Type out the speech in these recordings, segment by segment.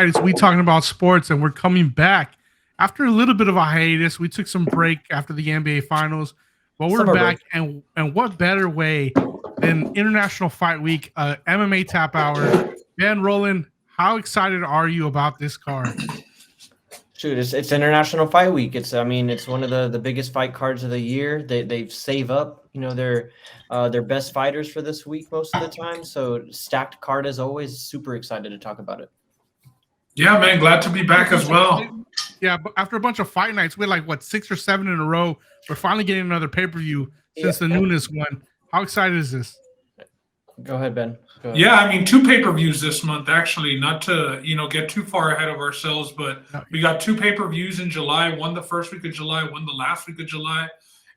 It's We Talking About Sports, and we're coming back after a little bit of a hiatus. We took some break after the NBA Finals, but we're Summer break. back, and what better way than International Fight Week, MMA Tap Hour. Ben Roland, how excited are you about this card? Shoot, it's International Fight Week. It's one of the biggest fight cards of the year. They save up, their best fighters for this week most of the time. So stacked card as always. Super excited to talk about it. Yeah, man, glad to be back as well. Yeah, but after a bunch of fight nights, we had like 6 or 7 in a row. We're finally getting another pay-per-view since the Nunes one. How excited is this? Go ahead, Ben. Go ahead. Yeah, I mean, 2 pay-per-views this month, actually, not to, get too far ahead of ourselves, but we got 2 pay-per-views in July, one the first week of July, one the last week of July.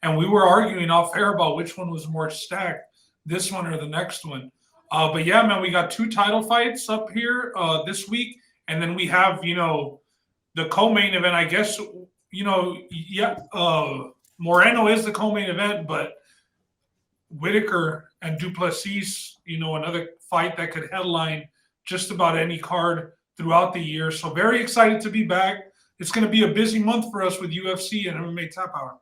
And we were arguing off air about which one was more stacked, this one or the next one. But yeah, man, we got 2 title fights up here this week. And then we have, the co-main event, I guess, Moreno is the co-main event, but Whitaker and Duplessis, another fight that could headline just about any card throughout the year. So very excited to be back. It's going to be a busy month for us with UFC and MMA Tap Hour.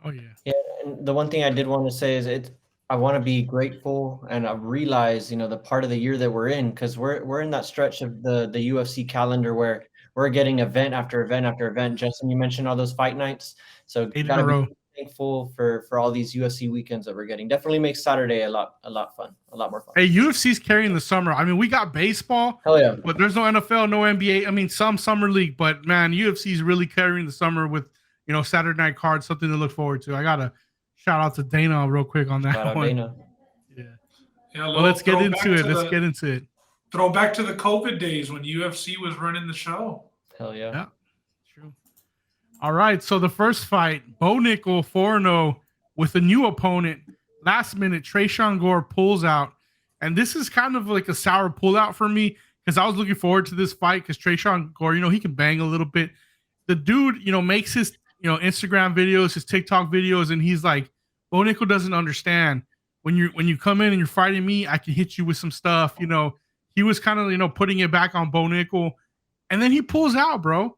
Oh, yeah. Yeah, and the one thing I did want to say is I want to be grateful, and I realize, the part of the year that we're in, because we're in that stretch of the UFC calendar where we're getting event after event after event. Justin, you mentioned all those fight nights, so 8 in a row. Thankful for all these UFC weekends that we're getting. Definitely makes Saturday a lot fun, a lot more fun. Hey, UFC's carrying the summer. I mean, we got baseball, hell yeah, but there's no NFL, no NBA. I mean, some summer league, but man, UFC's really carrying the summer with Saturday night cards, something to look forward to. I gotta shout out to Dana real quick on that Shout out one. Dana. Yeah, well, let's get into it. Throw back to the COVID days when UFC was running the show. Hell yeah. Yeah, true. All right, so the first fight, Bo Nickel 4-0 with a new opponent. Last minute, Tresean Gore pulls out. And this is kind of like a sour pullout for me because I was looking forward to this fight because Tresean Gore, he can bang a little bit. The dude, makes his, Instagram videos, his TikTok videos, and he's like, Bo Nickel doesn't understand. When you come in and you're fighting me, I can hit you with some stuff. He was kind of, putting it back on Bo Nickel. And then he pulls out, bro.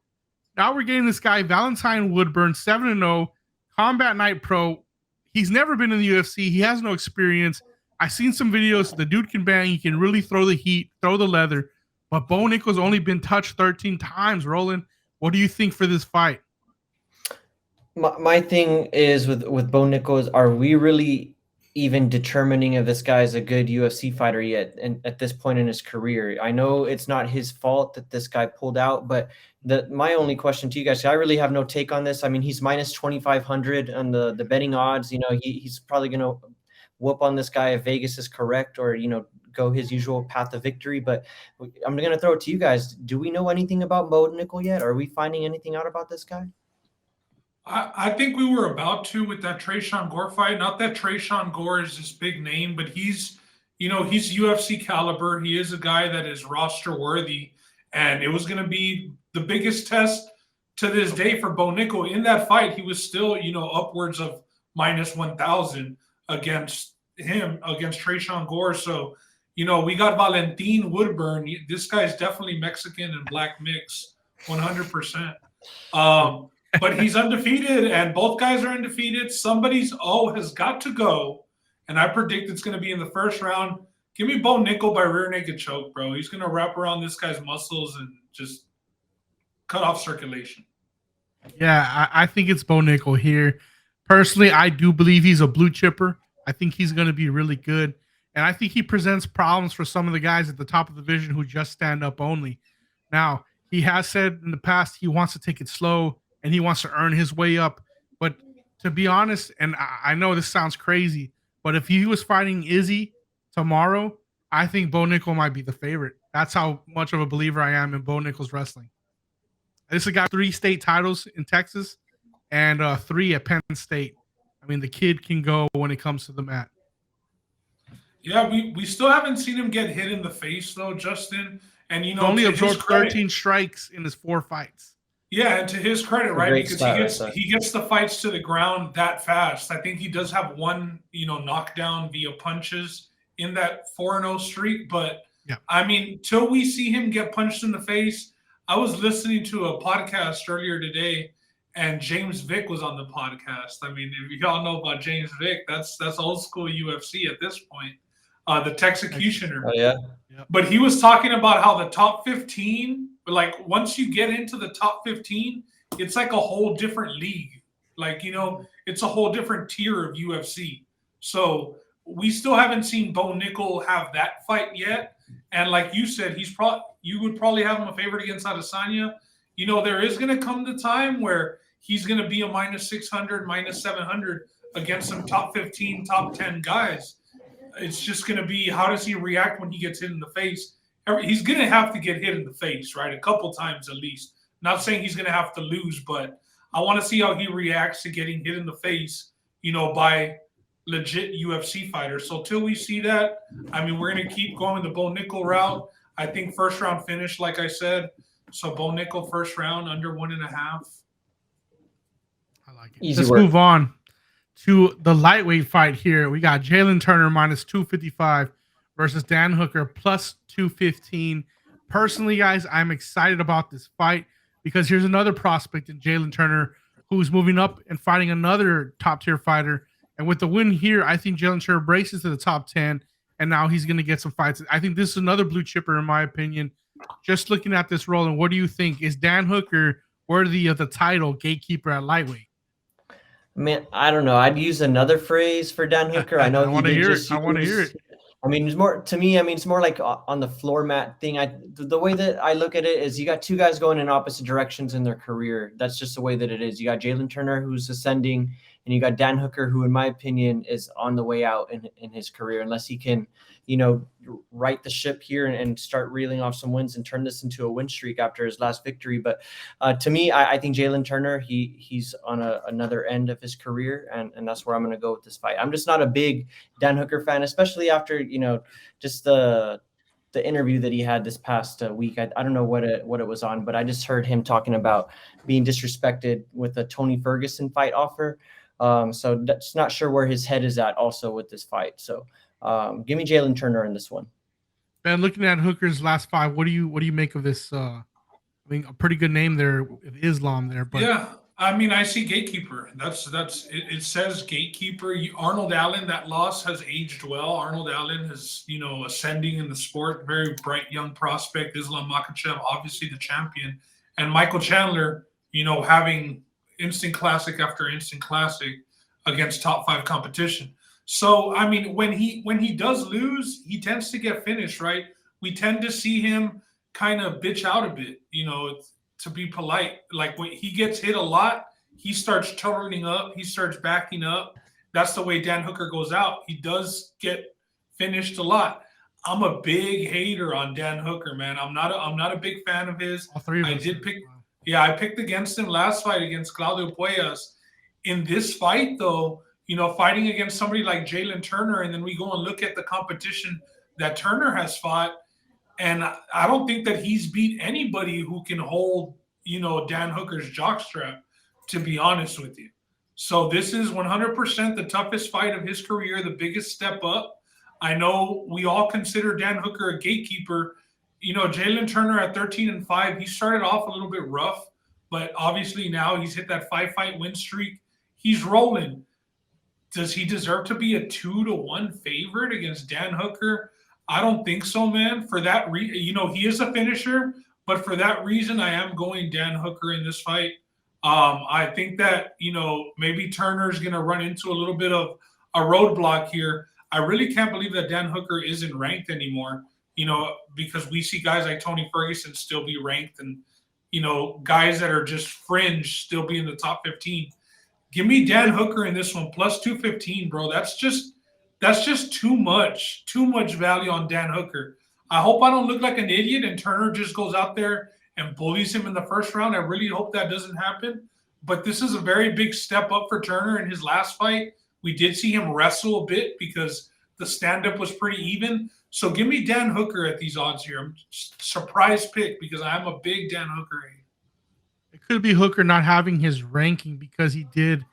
Now we're getting this guy, Valentine Woodburn, 7-0, Combat Night Pro. He's never been in the UFC. He has no experience. I've seen some videos. The dude can bang. He can really throw the heat, throw the leather. But Bo Nickel's only been touched 13 times, Roland. What do you think for this fight? My thing is with Bo Nickel is, are we really even determining if this guy is a good UFC fighter yet, and at this point in his career? I know it's not his fault that this guy pulled out, but my only question to you guys, I really have no take on this. I mean, he's minus 2,500 on the betting odds. He's probably going to whoop on this guy if Vegas is correct, or go his usual path of victory. But I'm going to throw it to you guys. Do we know anything about Bo Nickel yet? Are we finding anything out about this guy? I think we were about to with that Tresean Gore fight. Not that Tresean Gore is this big name, but he's UFC caliber. He is a guy that is roster worthy, and it was going to be the biggest test to this day for Bo Nickel. In that fight, he was still upwards of minus 1,000 against Tresean Gore. So we got Valentin Woodburn. This guy's definitely Mexican and black mix, 100%. But he's undefeated, and both guys are undefeated. Somebody's has got to go, and I predict it's going to be in the first round. Give me Bo Nickel by rear naked choke, bro. He's going to wrap around this guy's muscles and just cut off circulation. Yeah, I think it's Bo Nickel here. Personally, I do believe he's a blue chipper. I think he's going to be really good, and I think he presents problems for some of the guys at the top of the division who just stand up only. Now, he has said in the past he wants to take it slow, and he wants to earn his way up. But to be honest, and I know this sounds crazy, but if he was fighting Izzy tomorrow, I think Bo Nickel might be the favorite. That's how much of a believer I am in Bo Nickel's wrestling. This has got 3 state titles in Texas and 3 at Penn State. I mean, the kid can go when it comes to the mat. Yeah, we still haven't seen him get hit in the face, though, Justin. And, He's only absorbed 13 strikes in his 4 fights. Yeah, and to his credit, right? Because he gets the fights to the ground that fast. I think he does have one, knockdown via punches in that 4-0 streak. But yeah, I mean, till we see him get punched in the face, I was listening to a podcast earlier today, and James Vick was on the podcast. I mean, if y'all know about James Vick, that's old school UFC at this point. The Texecutioner. Oh yeah. Yep. But he was talking about how the top 15, like once you get into the top 15, it's like a whole different league. Like, it's a whole different tier of UFC. So we still haven't seen Bo Nickel have that fight yet. And like you said, you would probably have him a favorite against Adesanya. There is going to come the time where he's going to be a minus 600, minus 700 against some top 15, top 10 guys. It's just going to be, how does he react when he gets hit in the face? He's going to have to get hit in the face, right? A couple times at least. Not saying he's going to have to lose, but I want to see how he reacts to getting hit in the face, by legit UFC fighters. So till we see that, I mean, we're going to keep going the Bo Nickel route. I think first round finish, like I said. So Bo Nickel first round under 1.5. I like it. Easy Let's work. move on to the lightweight fight here. We got Jalen Turner minus 255 versus Dan Hooker plus 215. Personally, guys, I'm excited about this fight because here's another prospect in Jalen Turner who's moving up and fighting another top tier fighter. And with the win here, I think Jalen Turner breaks into the top 10, and now he's going to get some fights. I think this is another blue chipper, in my opinion. Just looking at this role, and what do you think? Is Dan Hooker worthy of the title gatekeeper at lightweight? Man, I don't know. I'd use another phrase for Dan Hooker. I know I want to hear it. I want to hear it. I mean, it's more to me. I mean, it's more like on the floor mat thing. The way that I look at it is, you got two guys going in opposite directions in their career. That's just the way that it is. You got Jalen Turner, who's ascending, and you got Dan Hooker, who, in my opinion, is on the way out in his career, unless he can, right the ship here and start reeling off some wins and turn this into a win streak after his last victory. But to me, I think Jalen Turner, he's on another end of his career, and that's where I'm going to go with this fight. I'm just not a big Dan Hooker fan, especially after, just the interview that he had this past week. I don't know what it was on, but I just heard him talking about being disrespected with a Tony Ferguson fight offer. So that's not sure where his head is at also with this fight. So give me Jalen Turner in this one. Ben, looking at Hooker's last five, what do you make of this? I mean, a pretty good name there with Islam there, but yeah, I mean, I see gatekeeper. That's it says gatekeeper. Arnold Allen, that loss has aged well. Arnold Allen is, ascending in the sport, very bright young prospect. Islam Makhachev, obviously the champion, and Michael Chandler, having instant classic after instant classic against top 5 competition. So, I mean, when he does lose, he tends to get finished, right? We tend to see him kind of bitch out a bit, to be polite. Like when he gets hit a lot, he starts turning up, he starts backing up. That's the way Dan Hooker goes out. He does get finished a lot. I'm a big hater on Dan Hooker, man. I'm not a big fan of his. all three of I us did are. pick Wow. Yeah, I picked against him last fight against Claudio Puellas. In this fight, though, fighting against somebody like Jalen Turner, and then we go and look at the competition that Turner has fought, and I don't think that he's beat anybody who can hold, Dan Hooker's jockstrap, to be honest with you. So this is 100% the toughest fight of his career, the biggest step up. I know we all consider Dan Hooker a gatekeeper. Jalen Turner at 13-5, he started off a little bit rough, but obviously now he's hit that 5-fight win streak. He's rolling. Does he deserve to be a 2-1 favorite against Dan Hooker? I don't think so, man. For that reason, he is a finisher, but for that reason, I am going Dan Hooker in this fight. I think that, maybe Turner's going to run into a little bit of a roadblock here. I really can't believe that Dan Hooker isn't ranked anymore, because we see guys like Tony Ferguson still be ranked, and, guys that are just fringe still be in the top 15. Give me Dan Hooker in this one, plus 215, bro. That's just too much value on Dan Hooker. I hope I don't look like an idiot and Turner just goes out there and bullies him in the first round. I really hope that doesn't happen. But this is a very big step up for Turner in his last fight. We did see him wrestle a bit because the stand-up was pretty even. So give me Dan Hooker at these odds here. I'm surprise pick because I'm a big Dan Hooker hater. It could be Hooker not having his ranking because he did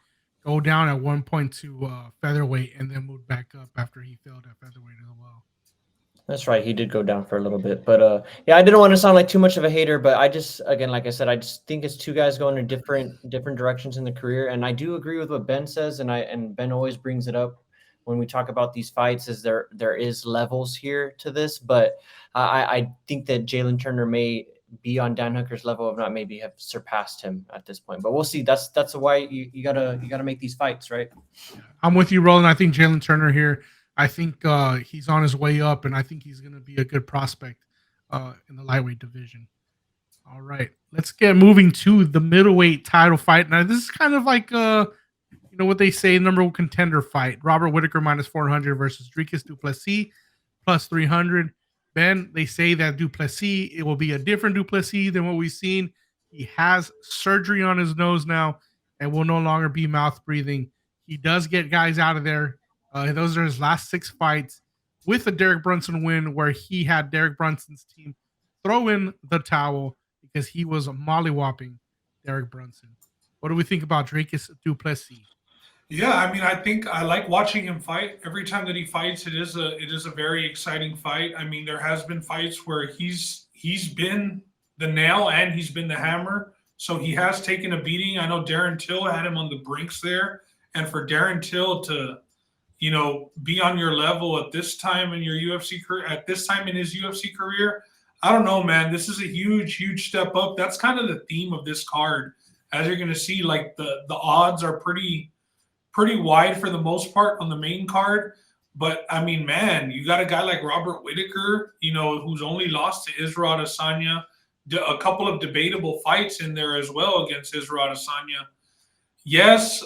go down at one point to featherweight and then moved back up after he failed at featherweight as well. That's right. He did go down for a little bit, but yeah, I didn't want to sound like too much of a hater, but I just, again, like I said, I just think it's two guys going in different directions in the career, and I do agree with what Ben says, and Ben always brings it up when we talk about these fights, is there is levels here to this, but I think that Jalen Turner may be on Dan Hooker's level, if not maybe have surpassed him at this point, but we'll see. That's why you gotta make these fights, right? I'm with you, Roland. I think Jalen Turner here. I think he's on his way up, and I think he's going to be a good prospect in the lightweight division. All right, let's get moving to the middleweight title fight. Now, this is kind of like what they say, number one contender fight. Robert Whitaker minus 400 versus Dricus du Plessis plus 300. Ben, they say that du Plessis, it will be a different du Plessis than what we've seen. He has surgery on his nose now and will no longer be mouth breathing. He does get guys out of there. Those are his last 6 fights with a Derek Brunson win, where he had Derek Brunson's team throw in the towel because he was mollywopping Derek Brunson. What do we think about Dricus du Plessis? Yeah, I mean, I think I like watching him fight. Every time that he fights, it is a very exciting fight. I mean, there has been fights where he's been the nail and he's been the hammer. So he has taken a beating. I know Darren Till had him on the brinks there, and for Darren Till to, be on your level at this time in your UFC career, at this time in his UFC career, I don't know, man. This is a huge, huge step up. That's kind of the theme of this card, as you're going to see. Like the odds are pretty wide for the most part on the main card. But I mean, man, you got a guy like Robert Whitaker, who's only lost to Israel Adesanya, a couple of debatable fights in there as well against Israel Adesanya. Yes,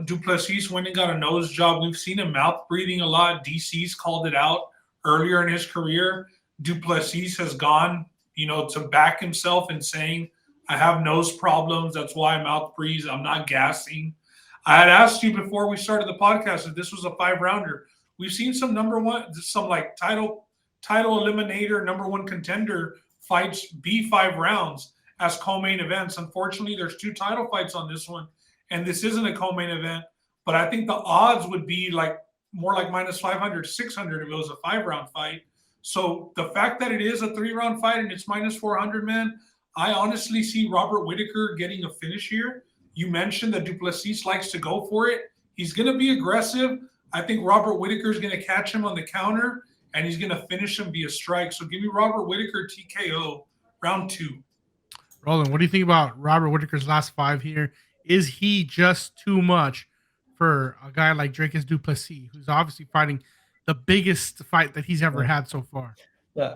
du Plessis went and got a nose job. We've seen him mouth breathing a lot. DC's called it out earlier in his career. Du Plessis has gone, to back himself and saying, I have nose problems. That's why I mouth breathe. I'm not gassing. I had asked you before we started the podcast if this was a 5-rounder. We've seen some like title eliminator, number one contender fights be 5 rounds as co-main events. Unfortunately, there's 2 title fights on this one, and this isn't a co-main event. But I think the odds would be like more like minus 500, 600 if it was a 5-round fight. So the fact that it is a 3-round fight and it's minus 400, man, I honestly see Robert Whitaker getting a finish here. You mentioned that du Plessis likes to go for it. He's going to be aggressive. I think Robert Whitaker is going to catch him on the counter, and he's going to finish him via strike. So give me Robert Whitaker TKO, round 2. Roland, what do you think about Robert Whitaker's last 5 here? Is he just too much for a guy like Dricus du Plessis, who's obviously fighting the biggest fight that he's ever had so far?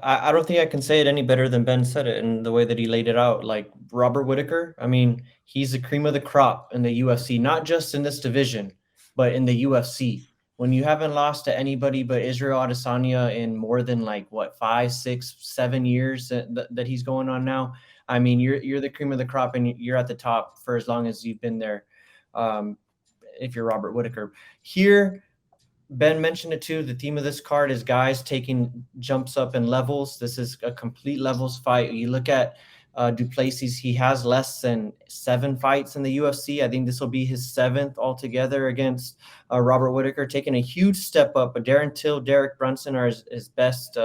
I don't think I can say it any better than Ben said it in the way that he laid it out. Like Robert Whitaker, I mean, he's the cream of the crop in the UFC, not just in this division, but in the UFC. When you haven't lost to anybody but Israel Adesanya in more than 5, 6, 7 years that he's going on now, I mean, you're the cream of the crop and you're at the top for as long as you've been there. If you're Robert Whitaker here. Ben mentioned it too. The theme of this card is guys taking jumps up in levels. This is a complete levels fight. You look at du Plessis, he has less than 7 fights in the UFC. I think this will be his 7th altogether against Robert Whitaker, taking a huge step up. But Darren Till, Derek Brunson are his best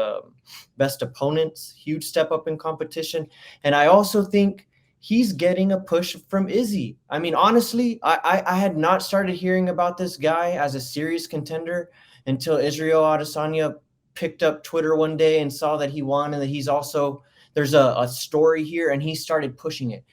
opponents. Huge step up in competition. And I also think he's getting a push from Izzy. I mean, honestly, I had not started hearing about this guy as a serious contender until Israel Adesanya picked up Twitter one day and saw that he won and that he's also – there's a story here, and he started pushing it.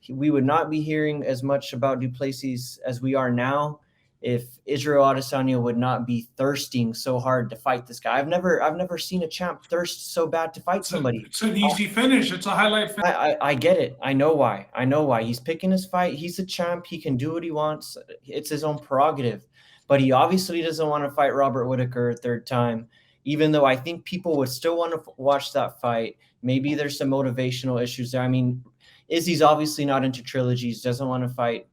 We would not be hearing as much about du Plessis as we are now if Israel Adesanya would not be thirsting so hard to fight this guy. I've never seen a champ thirst so bad to fight somebody. It's an easy finish. It's a highlight finish. I get it. I know why. He's picking his fight. He's a champ. He can do what he wants. It's his own prerogative. But he obviously doesn't want to fight Robert Whitaker a 3rd time, even though I think people would still want to watch that fight. Maybe there's some motivational issues there. I mean, Izzy's obviously not into trilogies, doesn't want to fight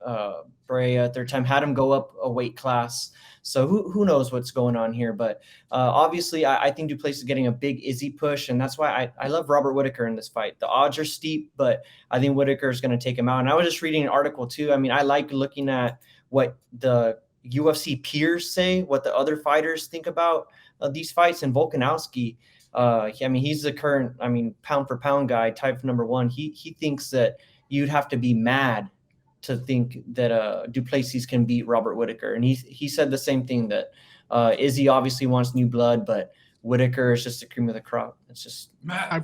Brea a 3rd time, had him go up a weight class. So who knows what's going on here. But obviously, I think du Plessis is getting a big Izzy push, and that's why I love Robert Whitaker in this fight. The odds are steep, but I think Whitaker is going to take him out. And I was just reading an article, too. I mean, I like looking at what the UFC peers say, what the other fighters think about these fights. And Volkanovski I mean, he's the current, I mean, pound for pound guy, tied for number one. He thinks that you'd have to be mad to think that Duplessis can beat Robert Whitaker, and he said the same thing, that Izzy obviously wants new blood, but Whitaker is just the cream of the crop. It's just mad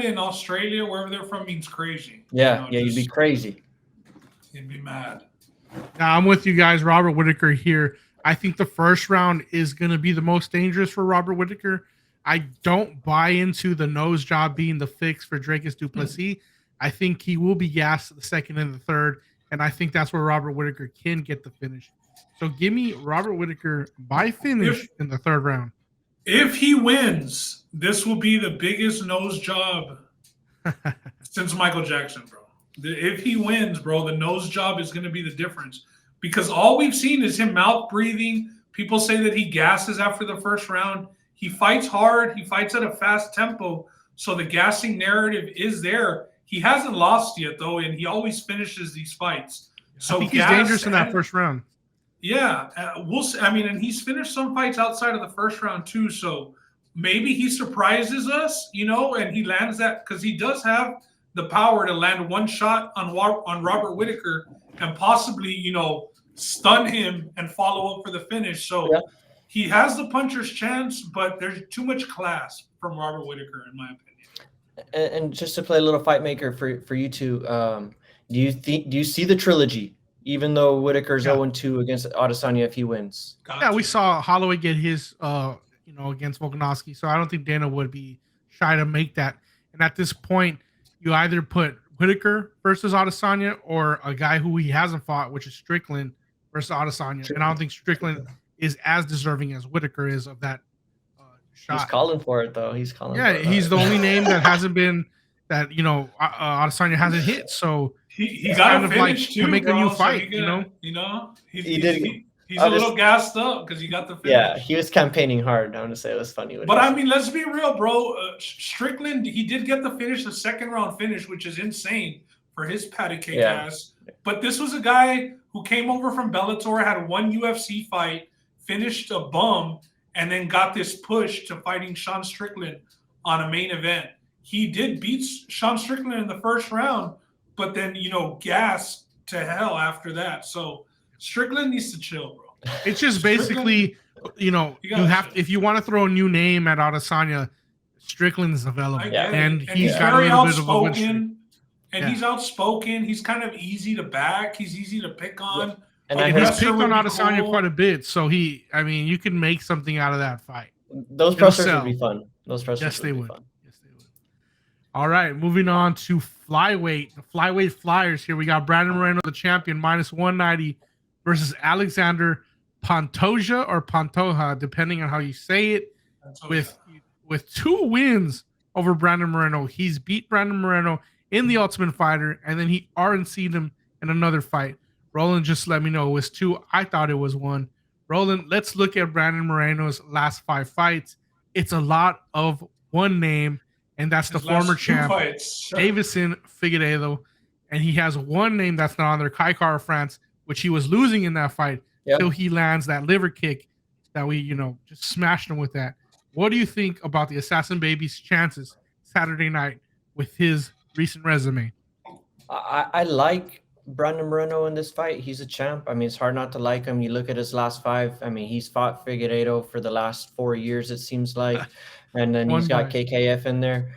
in Australia, wherever they're from, means crazy. Yeah, you'd be crazy. You'd be mad. Now, I'm with you guys. Robert Whitaker here. I think the first round is going to be the most dangerous for Robert Whitaker. I don't buy into the nose job being the fix for Dracus Duplessis. I think he will be gassed the second and the third, and I think that's where Robert Whitaker can get the finish. So give me Robert Whitaker by finish in the third round. If he wins, this will be the biggest nose job since Michael Jackson, bro. If he wins, bro, the nose job is going to be the difference, because all we've seen is him mouth breathing. People say that he gasses after the first round. He fights hard. He fights at a fast tempo. So the gassing narrative is there. He hasn't lost yet, though, and he always finishes these fights. So I think he's dangerous in that first round. Yeah, we'll see. I mean, and he's finished some fights outside of the first round, too. So maybe he surprises us, and he lands that, because he does have the power to land one shot on Robert Whitaker and possibly, stun him and follow up for the finish. So he has the puncher's chance, but there's too much class from Robert Whitaker, in my opinion. And just to play a little fight maker for you two, do you see the trilogy, even though Whitaker's 0-2 against Adesanya if he wins? Yeah, we saw Holloway get his against Volkanovski, so I don't think Dana would be shy to make that. And at this point, you either put Whitaker versus Adesanya or a guy who he hasn't fought, which is Strickland versus Adesanya. And I don't think Strickland is as deserving as Whitaker is of that shot. He's calling for it, though. He's calling. Yeah, he's the only name that hasn't been that Adesanya hasn't hit. So he got a finish too, to make bro, a new fight. He's a little gassed up because he got the finish. Yeah, he was campaigning hard. I want to say it was funny. But I mean, let's be real, bro. Strickland, he did get the finish, the second round finish, which is insane for his patty cake ass. But this was a guy who came over from Bellator, had one UFC fight, finished a bum, and then got this push to fighting Sean Strickland on a main event. He did beat Sean Strickland in the first round, but then, gas to hell after that. So Strickland needs to chill, bro. It's just basically, you have if you want to throw a new name at Adesanya, Strickland is available, and he's got a little bit of a win streak. And he's outspoken. He's kind of easy to back. He's easy to pick on. And he's picked on Adesanya quite a bit, so you can make something out of that fight. Those pressers would be fun. Yes, they would. All right, moving on to flyweight. The flyweight flyers here. We got Brandon Moreno, the champion, -190 versus Alexander Pantoja or Pantoja, depending on how you say it. With 2 wins over Brandon Moreno. He's beat Brandon Moreno in the Ultimate Fighter, and then he RNC'd him in another fight. Roland just let me know it was 2. I thought it was 1. Roland, let's look at Brandon Moreno's last 5 fights. It's a lot of one name, and that's the former champ, Davison Figueiredo. And he has one name that's not on there, Kai Kara France, which he was losing in that fight until he lands that liver kick that we, just smashed him with that. What do you think about the Assassin Baby's chances Saturday night with his recent resume? I like Brandon Moreno in this fight. He's a champ. I mean, it's hard not to like him. You look at his last 5. I mean, he's fought Figueiredo for the last 4 years, it seems like. And then he's got KKF in there,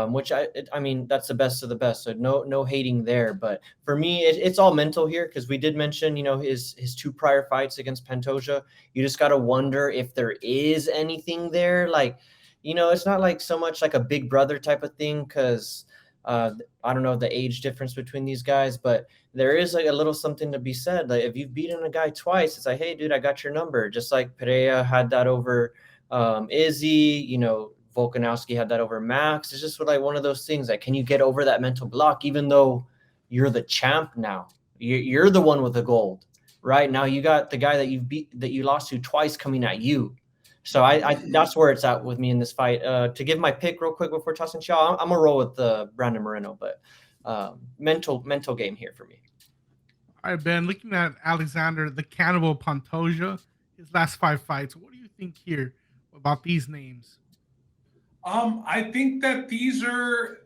which I mean, that's the best of the best. So no hating there. But for me, it's all mental here, because we did mention, his 2 prior fights against Pantoja. You just got to wonder if there is anything there. Like, it's not like so much like a big brother type of thing, because I don't know the age difference between these guys, but there is like a little something to be said. Like, if you've beaten a guy twice, it's like, hey, dude, I got your number. Just like Pereira had that over Izzy, Volkanovski had that over Max. It's just like one of those things. Like, can you get over that mental block, even though you're the champ now? You're the one with the gold, right? Now you got the guy that you lost to twice coming at you. So I that's where it's at with me in this fight. To give my pick real quick before tossing Shaw, I'm gonna roll with Brandon Moreno, but mental game here for me. All right, Ben, looking at Alexander the Cannibal Pantoja, his last 5 fights, what do you think here about these names? I think that these are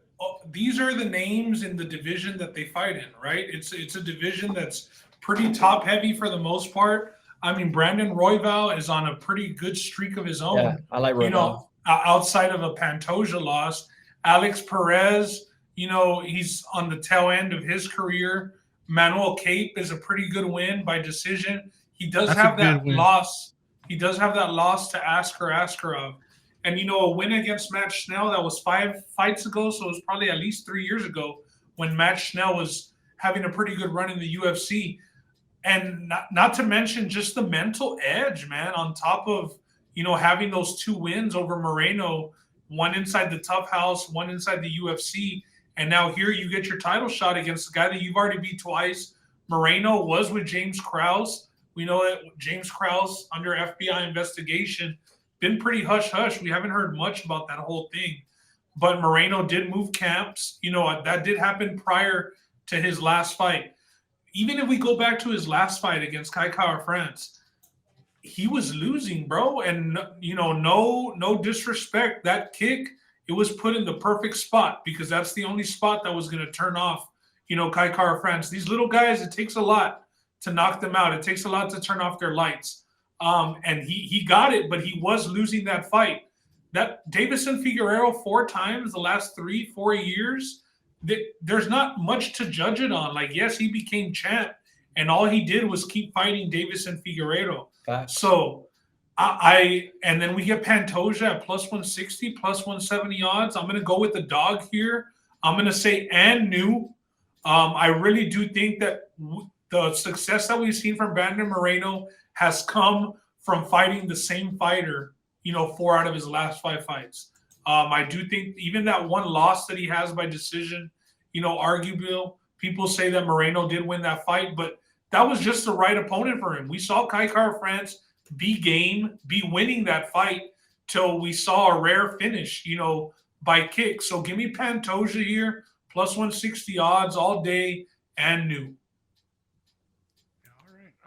the names in the division that they fight in, right? It's a division that's pretty top heavy for the most part. I mean, Brandon Royval is on a pretty good streak of his Yeah, own. I like You Royval. know, outside of a Pantoja loss, Alex Perez, he's on the tail end of his career. Manuel Cape is a pretty good win by decision. He does That's a have good that win. loss. He does have that loss to Askar Askarov. And a win against Matt Schnell that was 5 fights ago, so it was probably at least 3 years ago when Matt Schnell was having a pretty good run in the UFC. And not to mention just the mental edge, man, on top of having those 2 wins over Moreno, one inside the Tough House, one inside the UFC, and now here you get your title shot against a guy that you've already beat twice. Moreno was with James Krause. We know that James Krause under FBI investigation been pretty hush hush. We haven't heard much about that whole thing. But Moreno did move camps. That did happen prior to his last fight. Even if we go back to his last fight against Kai Kara France, he was losing, bro. And no disrespect. That kick, it was put in the perfect spot because that's the only spot that was going to turn off, Kai Kara France. These little guys, it takes a lot to knock them out. It takes a lot to turn off their lights. And he got it, but he was losing that fight. That Davison Figueiredo 4 times the last 3-4 years, there's not much to judge it on. Like, yes, he became champ, and all he did was keep fighting Davison Figueiredo. So and then we get Pantoja at plus 160, plus 170 odds. I'm going to go with the dog here. I'm going to say and new. I really do think that the success that we've seen from Brandon Moreno has come from fighting the same fighter, 4 out of his last 5 fights. I do think even that one loss that he has by decision, arguable. People say that Moreno did win that fight, but that was just the right opponent for him. We saw Kai Kara France be winning that fight till we saw a rare finish, by kick. So give me Pantoja here, plus 160 odds all day and new.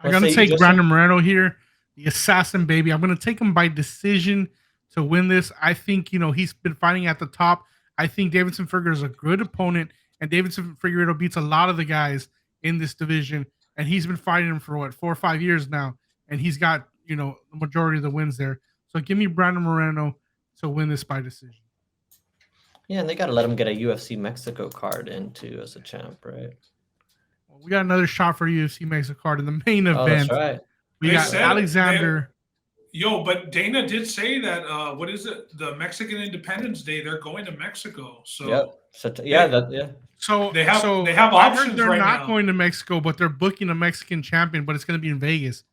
I'm going to take Brandon Moreno here, the assassin, baby. I'm going to take him by decision to win this. I think, he's been fighting at the top. I think Davison Figueiredo is a good opponent, and Davison Figueiredo beats a lot of the guys in this division, and he's been fighting him for, 4 or 5 years now, and he's got, the majority of the wins there. So give me Brandon Moreno to win this by decision. Yeah, and they got to let him get a UFC Mexico card in, too, as a champ, right? We got another shot for UFC Mexico card in the main event. Oh, that's right. We got Alexander. But Dana did say that what is it? The Mexican Independence Day. They're going to Mexico. So yep. So they have I heard options they're right not now. going to Mexico, but they're booking a Mexican champion, but it's going to be in Vegas.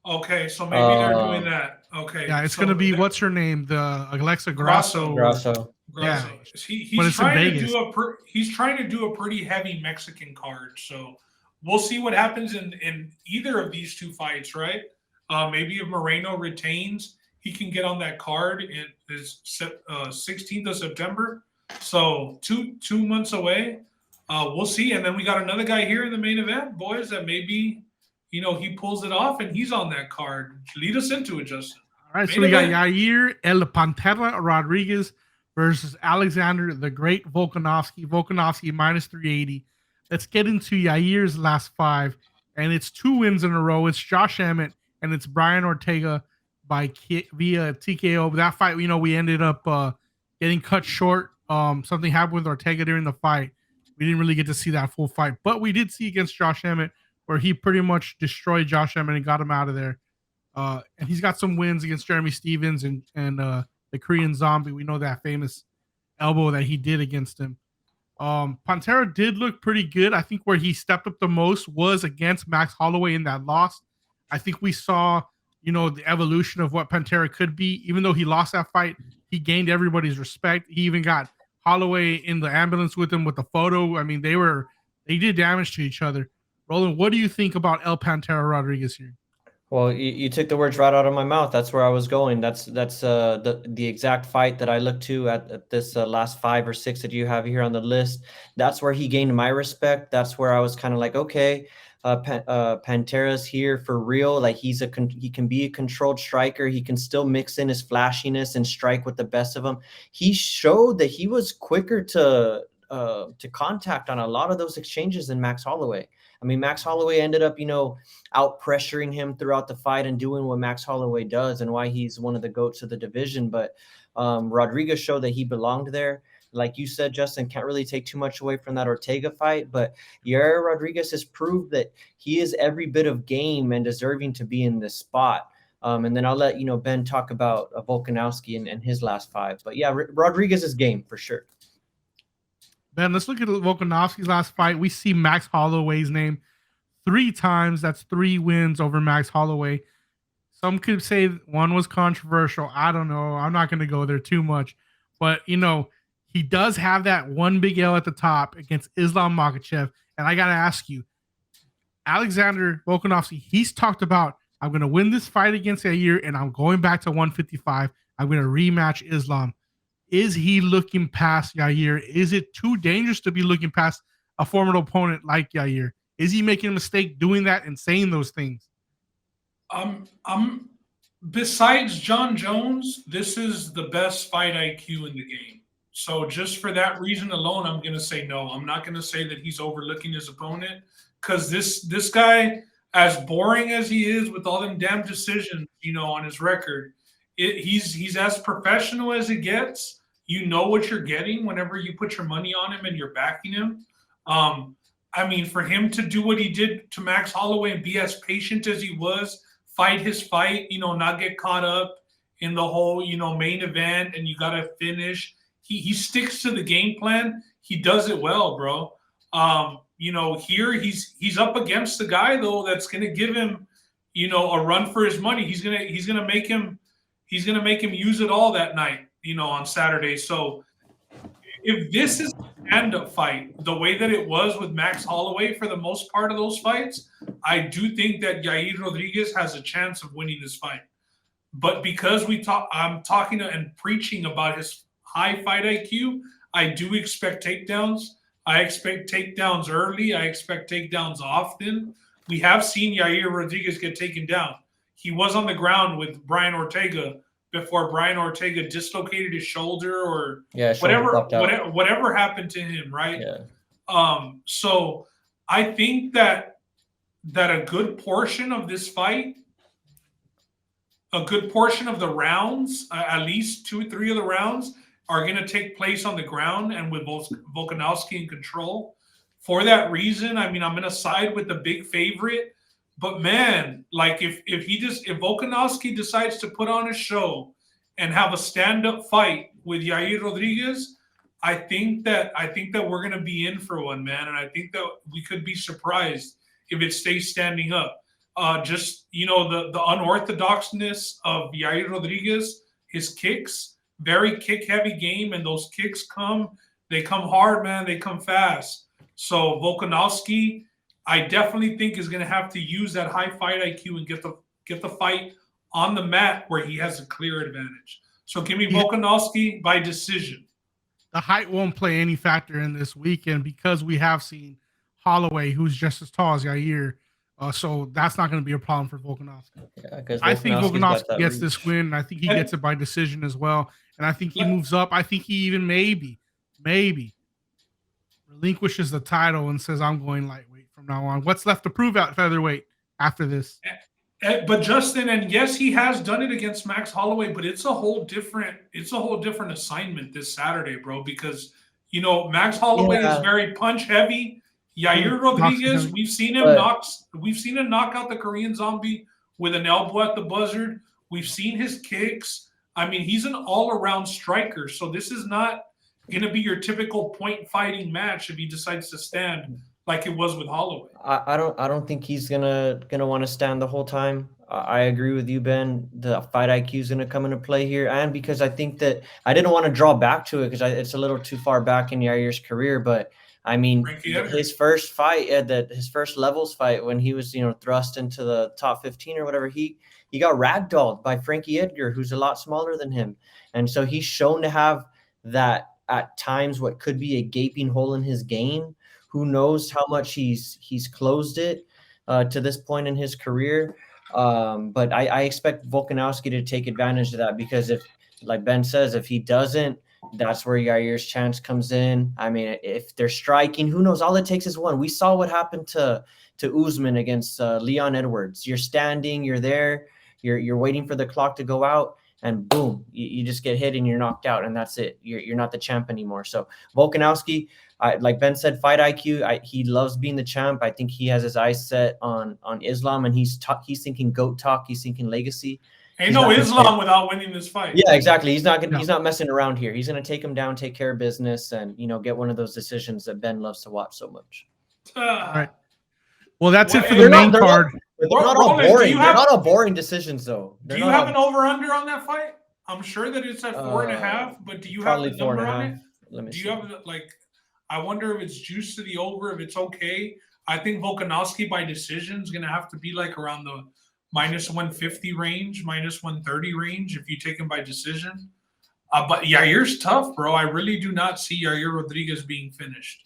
Okay, so maybe they're doing that. Okay. Yeah, it's going to be what's her name? The Alexa Grasso. Yeah. He's trying to do a pretty heavy Mexican card. So we'll see what happens in either of these 2 fights, right? Maybe if Moreno retains, he can get on that card. It is 16th of September. So two months away. We'll see. And then we got another guy here in the main event, boys, that maybe, he pulls it off and he's on that card. Lead us into it, Justin. All right, so we got Yair El Pantera Rodriguez versus Alexander the Great Volkanovski. Volkanovski minus 380. Let's get into Yair's last 5, and it's 2 wins in a row. It's Josh Emmett and it's Brian Ortega via TKO. That fight, we ended up getting cut short. Something happened with Ortega during the fight. We didn't really get to see that full fight, but we did see against Josh Emmett where he pretty much destroyed Josh Emmett and got him out of there. And he's got some wins against Jeremy Stevens and the Korean Zombie. We know that famous elbow that he did against him. Pantera did look pretty good. I think where he stepped up the most was against Max Holloway in that loss. I think we saw, the evolution of what Pantera could be. Even though he lost that fight, he gained everybody's respect. He even got Holloway in the ambulance with him with the photo. I mean, they did damage to each other. Roland, what do you think about El Pantera Rodriguez here? Well, you took the words right out of my mouth. That's where I was going. That's the exact fight that I looked to at this last 5 or 6 that you have here on the list. That's where he gained my respect. That's where I was kind of like, okay, Pantera's here for real. Like he can be a controlled striker. He can still mix in his flashiness and strike with the best of them. He showed that he was quicker to contact on a lot of those exchanges than Max Holloway. I mean, Max Holloway ended up, out pressuring him throughout the fight and doing what Max Holloway does and why he's one of the GOATs of the division. But Rodriguez showed that he belonged there. Like you said, Justin, can't really take too much away from that Ortega fight, but Yair Rodriguez has proved that he is every bit of game and deserving to be in this spot. And then I'll let Ben talk about Volkanovski and his last five. But yeah, Rodriguez is game for sure. Ben, let's look at Volkanovski's last fight. We see Max Holloway's name 3 times. That's 3 wins over Max Holloway. Some could say one was controversial. I don't know. I'm not going to go there too much. But, he does have that one big L at the top against Islam Makhachev. And I got to ask you, Alexander Volkanovski, he's talked about, I'm going to win this fight against Yair, and I'm going back to 155. I'm going to rematch Islam. Is he looking past Yair? Is it too dangerous to be looking past a formidable opponent like Yair? Is he making a mistake doing that and saying those things? Besides John Jones, this is the best fight IQ in the game. So just for that reason alone, I'm going to say no. I'm not going to say that he's overlooking his opponent, because this guy, as boring as he is with all them damn decisions, on his record, he's as professional as it gets. You know what you're getting whenever you put your money on him and you're backing him. I mean, for him to do what he did to Max Holloway and be as patient as he was, fight his fight, not get caught up in the whole, main event and you got to finish. He sticks to the game plan. He does it well, bro. Here he's up against the guy though that's going to give him, a run for his money. He's gonna make him use it all that night, on Saturday. So if this is a stand-up fight, the way that it was with Max Holloway for the most part of those fights, I do think that Yair Rodriguez has a chance of winning this fight. But because I'm talking and preaching about his high fight IQ, I do expect takedowns. I expect takedowns early. I expect takedowns often. We have seen Yair Rodriguez get taken down. He was on the ground with Brian Ortega before Brian Ortega dislocated his shoulder or whatever happened to him, right? Yeah. So I think that a good portion of this fight, a good portion of the rounds, at least 2-3 of the rounds, are going to take place on the ground and with Volkanovski in control. For that reason, I mean, I'm going to side with the big favorite. But man, like if Volkanovski decides to put on a show and have a stand-up fight with Yair Rodriguez, I think that we're going to be in for one, man. And I think that we could be surprised if it stays standing up. The unorthodoxness of Yair Rodriguez, his kicks, very kick-heavy game, and those kicks they come hard, man. They come fast. So Volkanovski, I definitely think is going to have to use that high fight IQ and get the fight on the mat where he has a clear advantage. So give me Volkanovski by decision. The height won't play any factor in this weekend because we have seen Holloway, who's just as tall as Yair. So that's not going to be a problem for Volkanovski. Yeah, I think Volkanovski gets this win. And I think he gets it by decision as well. And I think he moves up. I think he even maybe relinquishes the title and says, I'm going lightweight from now on. What's left to prove at featherweight after this? But Justin, and yes, he has done it against Max Holloway, but it's a whole different assignment this Saturday, bro, because Max Holloway is very punch heavy. Yair Rodriguez, we've seen him knock out the Korean Zombie with an elbow at the buzzard. We've seen his kicks. I mean, he's an all-around striker. So this is not going to be your typical point fighting match if he decides to stand like it was with Holloway. I don't think he's gonna want to stand the whole time. I agree with you, Ben. The fight IQ is gonna come into play here, and because I think that I didn't want to draw back to it because it's a little too far back in Yair's career, but I mean, his first fight, his first levels fight when he was, thrust into the top 15 or whatever, he got ragdolled by Frankie Edgar, who's a lot smaller than him. And so he's shown to have that at times what could be a gaping hole in his game. Who knows how much he's closed it. to this point in his career. But I expect Volkanovski to take advantage of that, because if, like Ben says, if he doesn't, that's where Yair's chance comes in. I mean, if they're striking, who knows? All it takes is one. We saw what happened to Usman against Leon Edwards. You're standing, you're there, you're waiting for the clock to go out, and boom, you just get hit and you're knocked out, and that's it. You're not the champ anymore. So Volkanovski, like Ben said, fight IQ. He loves being the champ. I think he has his eyes set on Islam, and he's thinking GOAT talk. He's thinking legacy. Ain't no Islam without winning this fight. Yeah, exactly. He's not messing around here. He's gonna take him down, take care of business, and get one of those decisions that Ben loves to watch so much. All right. Well, that's it for the main card. They're not all boring. They're not all boring decisions, though. Do you have an over/under on that fight? I'm sure that it's at 4.5, but do you have the number on it? Let me do see. you have I wonder if it's juice to the over, if it's okay. I think Volkanovski by decision is going to have to be like around the -150 range, -130 range if you take him by decision. But Yair's tough, bro. I really do not see Yair Rodriguez being finished,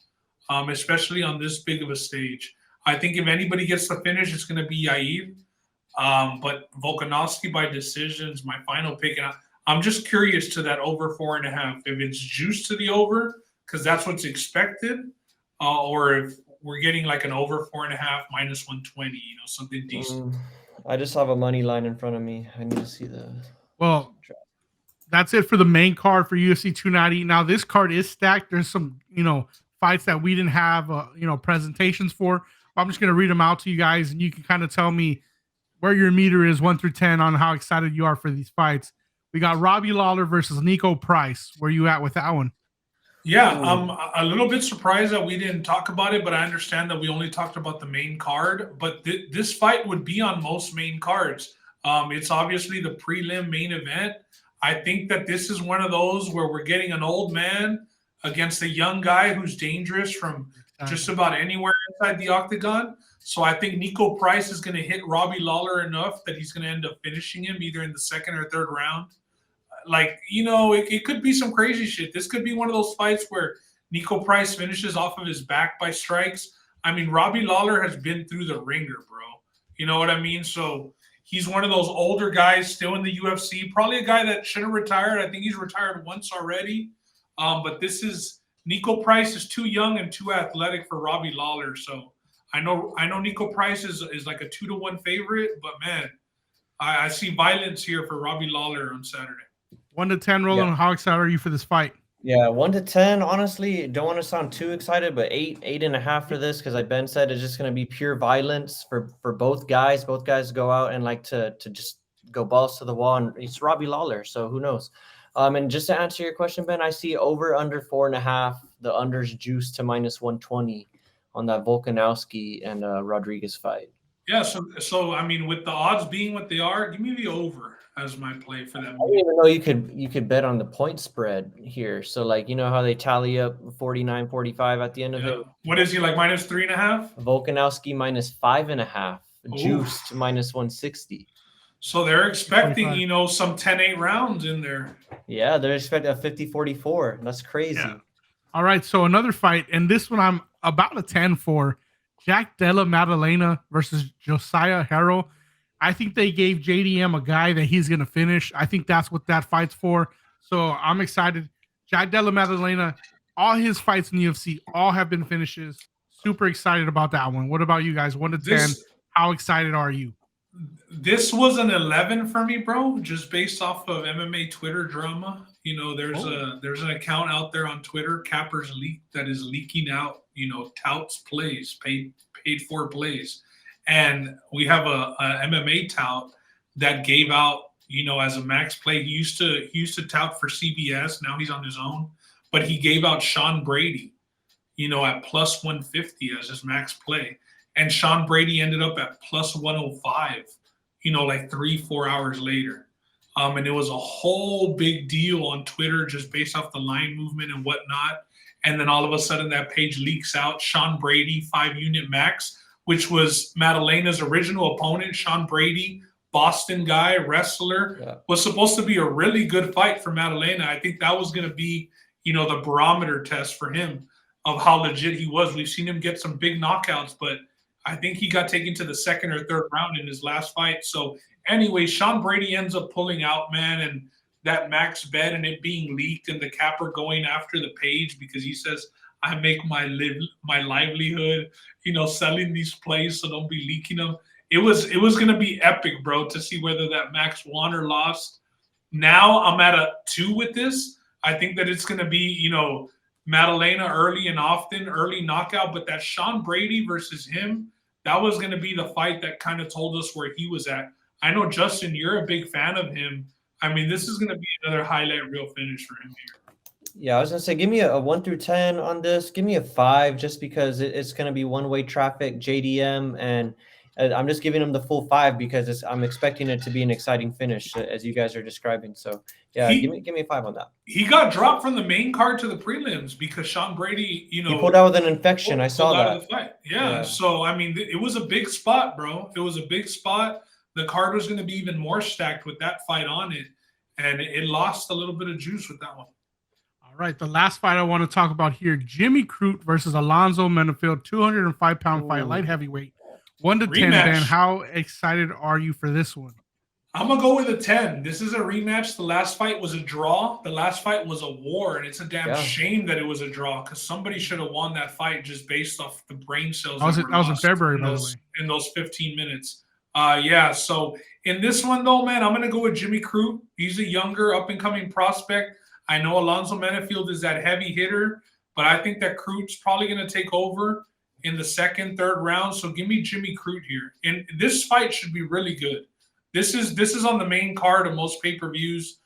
especially on this big of a stage. I think if anybody gets the finish, it's going to be Yair. But Volkanovski by decision is my final pick. And I'm just curious to that over 4.5. If it's juice to the over, because that's what's expected, or if we're getting like an over 4.5 -120, something decent. I just have a money line in front of me. I need to see the. Well, that's it for the main card for UFC 290. Now this card is stacked. There's some, fights that we didn't have, presentations for. I'm just going to read them out to you guys, and you can kind of tell me where your meter is 1 through 10 on how excited you are for these fights. We got Robbie Lawler versus Nico Price. Where you at with that one? Yeah, I'm a little bit surprised that we didn't talk about it, but I understand that we only talked about the main card. But this fight would be on most main cards. It's obviously the prelim main event. I think that this is one of those where we're getting an old man against a young guy who's dangerous from just about anywhere inside the octagon. So I think Nico Price is going to hit Robbie Lawler enough that he's going to end up finishing him either in the second or third round. It could be some crazy shit. This could be one of those fights where Nico Price finishes off of his back by strikes. I mean, Robbie Lawler has been through the ringer, bro. You know what I mean? So he's one of those older guys still in the UFC, probably a guy that should have retired. I think he's retired once already. But Nico Price is too young and too athletic for Robbie Lawler. So I know Nico Price is like a 2-1 favorite, but man, I see violence here for Robbie Lawler on Saturday. 1 to 10, Roland. Yeah. How excited are you for this fight? Yeah, 1 to 10. Honestly, don't want to sound too excited, but 8.5 for this, because like Ben said, it's just going to be pure violence for both guys. Both guys go out and like to just go balls to the wall, and it's Robbie Lawler, so who knows? And just to answer your question, Ben, I see over under 4.5. The under's juice to -120 on that Volkanovski and Rodriguez fight. Yeah, so I mean, with the odds being what they are, give me the over as my play for that. I didn't even know you could bet on the point spread here. So like, how they tally up 49-45 at the end of it. What is he like, -3.5? Volkanovski -5.5, juiced -160. So they're expecting, some 10-8 rounds in there. Yeah, they're expecting a 50-44. That's crazy. Yeah. All right, so another fight, and this one I'm about a 10 for. Jack Della Maddalena versus Josiah Harrell. I think they gave JDM a guy that he's going to finish. I think that's what that fight's for. So I'm excited. Jack Della Maddalena, all his fights in the UFC, all have been finishes. Super excited about that one. What about you guys? 1 to 10. How excited are you? This was an 11 for me, bro, just based off of MMA Twitter drama. There's an account out there on Twitter, Cappers Leak, that is leaking out, touts plays, paid for plays. And we have a MMA tout that gave out, as a max play. He used to tout for CBS. Now he's on his own, but he gave out Sean Brady, at +150 as his max play. And Sean Brady ended up at +105, like 3-4 hours later. And it was a whole big deal on Twitter just based off the line movement and whatnot. And then all of a sudden that page leaks out Sean Brady 5-unit max, which was Maddalena's original opponent. Sean Brady, Boston guy, wrestler, was supposed to be a really good fight for Maddalena. I think that was going to be, the barometer test for him of how legit he was. We've seen him get some big knockouts, but I think he got taken to the second or third round in his last fight. So anyway, Sean Brady ends up pulling out, man, and that max bet and it being leaked and the capper going after the page because he says, I make my livelihood, selling these plays, so don't be leaking them. It was going to be epic, bro, to see whether that max won or lost. Now I'm at a 2 with this. I think that it's going to be, Madalena early and often, early knockout, but that Sean Brady versus him, that was going to be the fight that kind of told us where he was at. I know, Justin, you're a big fan of him. I mean, this is going to be another highlight reel finish for him here. Yeah, I was going to say, give me a 1 through 10 on this. Give me a 5 just because it's going to be one-way traffic, JDM, and I'm just giving him the full 5 because I'm expecting it to be an exciting finish as you guys are describing. So yeah, give me a 5 on that. He got dropped from the main card to the prelims because Sean Brady, he pulled out with an infection. I saw that. Out of the fight. Yeah. So I mean, it was a big spot, bro. It was a big spot. The card was going to be even more stacked with that fight on it, and it lost a little bit of juice with that one. All right, the last fight I want to talk about here: Jimmy Crute versus Alonzo Menefield, 205-pound fight, light heavyweight. 1 to 10, Ben. How excited are you for this one? I'm going to go with a 10. This is a rematch. The last fight was a draw. The last fight was a war, and it's a damn shame that it was a draw because somebody should have won that fight just based off the brain cells. That was in February, by the way. In those 15 minutes. So in this one, though, man, I'm going to go with Jimmy Crute. He's a younger, up-and-coming prospect. I know Alonzo Menefield is that heavy hitter, but I think that Crute's probably going to take over in the second, third round. So give me Jimmy Crute here. And this fight should be really good. This is on the main card of most pay-per-views.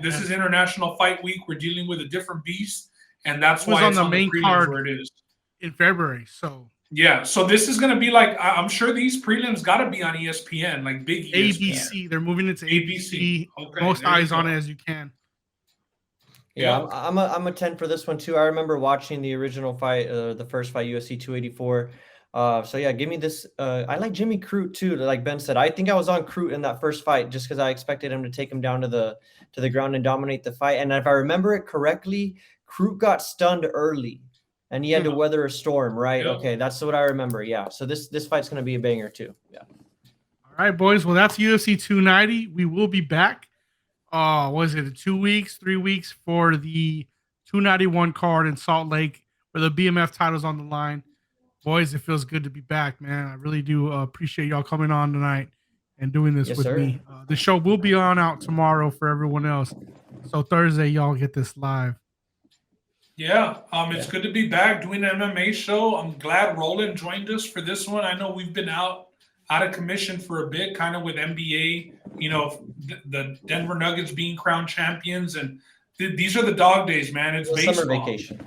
This is International Fight Week. We're dealing with a different beast, and that's why it's on the main card where it is in February. So yeah, so this is going to be like, I'm sure these prelims got to be on ESPN, like big ESPN. ABC. They're moving it to ABC. Okay, most eyes on it as you can. Yeah, I'm a 10 for this one too. I remember watching the original fight, the first fight, UFC 284. So yeah, give me this. I like Jimmy Crute too. Like Ben said, I think I was on Crute in that first fight just because I expected him to take him down to the ground and dominate the fight. And if I remember it correctly, Crute got stunned early, and he had to weather a storm, right? Yep. Okay, that's what I remember. Yeah, so this fight's gonna be a banger too. Yeah. All right, boys. Well, that's UFC 290. We will be back. Was it 2 weeks, 3 weeks for the 291 card in Salt Lake where the BMF title's on the line? Boys, it feels good to be back, man. I really do appreciate y'all coming on tonight and doing this with me. The show will be on out tomorrow for everyone else. So Thursday, y'all get this live. Yeah, it's good to be back doing an MMA show. I'm glad Roland joined us for this one. I know we've been out of commission for a bit, kind of with NBA, the Denver Nuggets being crowned champions, and these are the dog days, man. It's baseball. Summer vacation.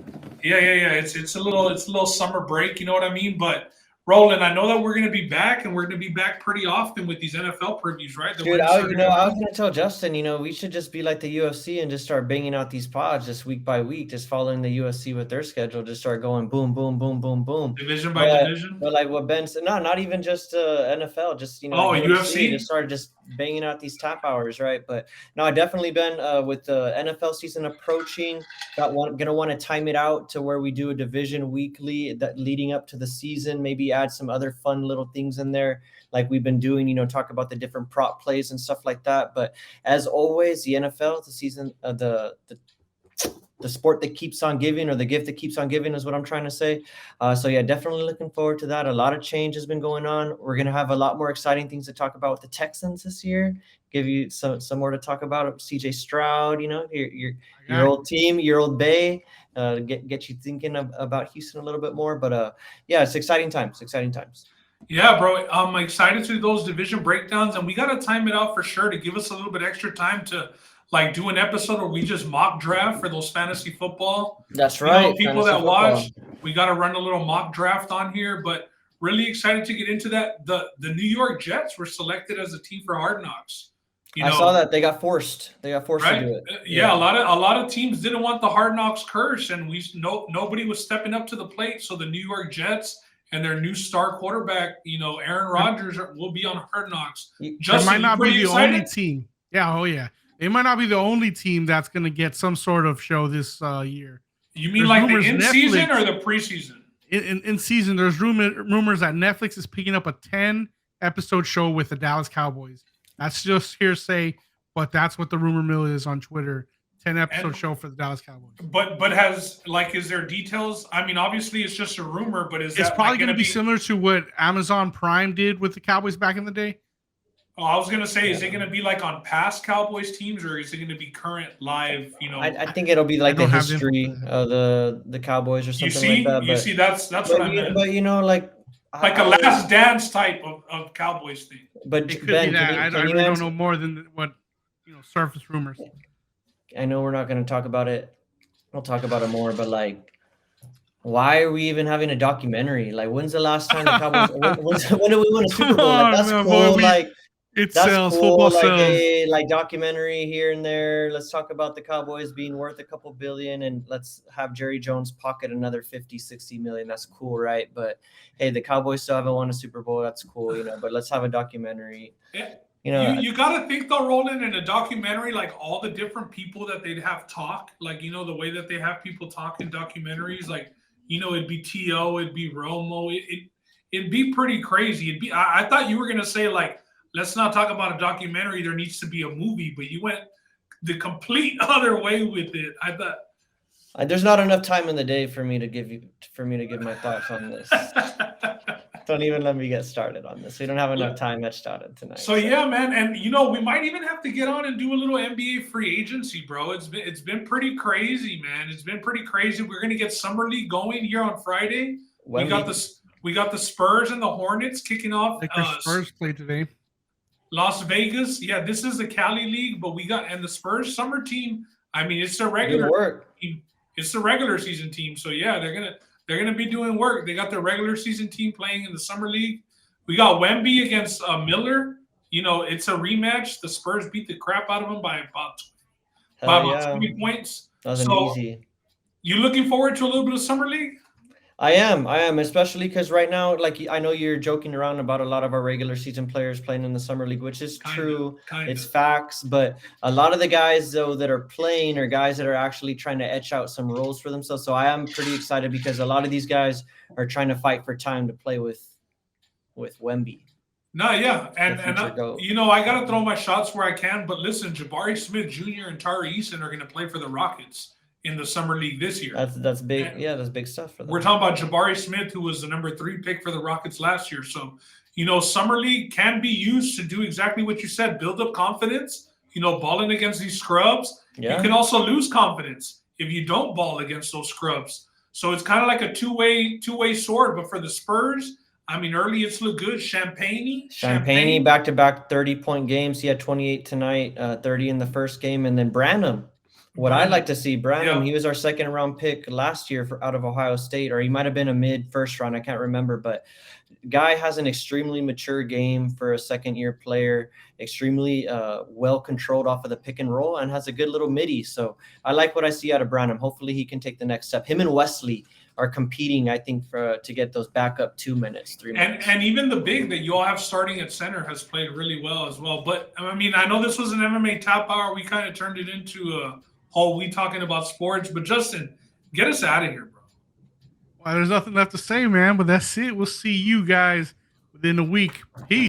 Yeah. It's a little summer break, you know what I mean? But Roland, I know that we're going to be back, and we're going to be back pretty often with these NFL previews, right? Dude, I was going to tell Justin, we should just be like the UFC and just start banging out these pods just week by week, just following the UFC with their schedule, just start going boom, boom, boom, boom, boom. Division by division? But like what Ben said, no, not even just NFL, just, UFC? Just started just banging out these tap hours, right? But no, I definitely been with the NFL season approaching, gonna want to time it out to where we do a division weekly that leading up to the season, maybe add some other fun little things in there like we've been doing, talk about the different prop plays and stuff like that. But as always, the NFL, the season, the sport that keeps on giving, or the gift that keeps on giving, is what I'm trying to say. So yeah, definitely looking forward to that. A lot of change has been going on. We're going to have a lot more exciting things to talk about with the Texans this year. Give you some more to talk about. CJ Stroud, your old team, your old Bay, get you thinking about Houston a little bit more. But yeah, it's exciting times. Yeah, bro. I'm excited to do those division breakdowns, and we got to time it out for sure to give us a little bit extra time to like do an episode where we just mock draft for those fantasy football. That's right. People that watch, we got to run a little mock draft on here, but really excited to get into that. The New York Jets were selected as a team for Hard Knocks. I saw that they got forced. They got forced to do it. Yeah, a lot of teams didn't want the Hard Knocks curse, and nobody was stepping up to the plate. So the New York Jets and their new star quarterback, Aaron Rodgers, will be on Hard Knocks. Justin, might not be the only team. Yeah, yeah. It might not be the only team that's going to get some sort of show this year. You mean like the in-season or the preseason? in season, there's rumors that Netflix is picking up a 10-episode show with the Dallas Cowboys. That's just hearsay, but that's what the rumor mill is on Twitter. 10-episode show for the Dallas Cowboys. But is there details? I mean, obviously it's just a rumor, but it's probably going to be similar to what Amazon Prime did with the Cowboys back in the day? Oh, I was going to say, is it going to be like on past Cowboys teams, or is it going to be current live? I think it'll be like the history of the Cowboys or something like that. You see, that's what I meant. But like a Last Dance type of Cowboys thing. But it could be that. I really don't know more than what surface rumors. I know we're not going to talk about it. We'll talk about it more, but why are we even having a documentary? Like, when's the last time the Cowboys? when do we win a Super Bowl? Like, that's cool. It sells. Cool. Football sells. Hey, documentary here and there. Let's talk about the Cowboys being worth a couple billion, and let's have Jerry Jones pocket another 50, 60 million. That's cool, right? But hey, the Cowboys still haven't won a Super Bowl. That's cool, But let's have a documentary. Yeah. You got to think they'll roll in a documentary, like all the different people that they'd have talk, the way that they have people talk in documentaries, it'd be T.O., it'd be Romo, it'd be pretty crazy. I thought you were going to say let's not talk about a documentary. There needs to be a movie, but you went the complete other way with it. I thought there's not enough time in the day for me to give my thoughts on this. Don't even let me get started on this. We don't have enough time etched out of tonight. So yeah, man, and we might even have to get on and do a little NBA free agency, bro. It's been pretty crazy, man. It's been pretty crazy. We're gonna get Summer League going here on Friday. We got the Spurs and the Hornets kicking off. The Spurs play today. Las Vegas, yeah, this is the Cali League, but the Spurs summer team. I mean, it's a regular team. It's the regular season team, so yeah, they're gonna be doing work. They got their regular season team playing in the summer league. We got Wemby against Miller. It's a rematch. The Spurs beat the crap out of them by about 20 points. That wasn't easy. You looking forward to a little bit of summer league? I am, especially because right now, I know you're joking around about a lot of our regular season players playing in the summer league, which is true. It's facts, but a lot of the guys though that are playing are guys that are actually trying to etch out some roles for themselves. So I am pretty excited because a lot of these guys are trying to fight for time to play with Wemby. No, yeah, and I got to throw my shots where I can, but listen, Jabari Smith Jr. and Tari Eason are going to play for the Rockets in the summer league this year. That's big. That's big stuff for them. We're talking about Jabari Smith, who was the number 3 pick for the Rockets last year. So, summer league can be used to do exactly what you said, build up confidence, balling against these scrubs. Yeah. You can also lose confidence if you don't ball against those scrubs. So it's kind of like a two-way sword. But for the Spurs, I mean, early it's looked good. Champagne back-to-back 30-point games. He had 28 tonight, 30 in the first game. And then Branham. I'd like to see Branham, he was our second-round pick last year out of Ohio State, or he might have been a mid-first round. I can't remember, but guy has an extremely mature game for a second-year player, extremely well-controlled off of the pick and roll, and has a good little midi. So I like what I see out of Branham. Hopefully he can take the next step. Him and Wesley are competing, I think, to get those backup 2 minutes, 3 minutes. And even the big that you all have starting at center has played really well as well. But, I mean, I know this was an MMA Tap Hour. We kind of turned it into a whole we talking about sports. But, Justin, get us out of here, bro. Well, there's nothing left to say, man, but that's it. We'll see you guys within a week. Peace.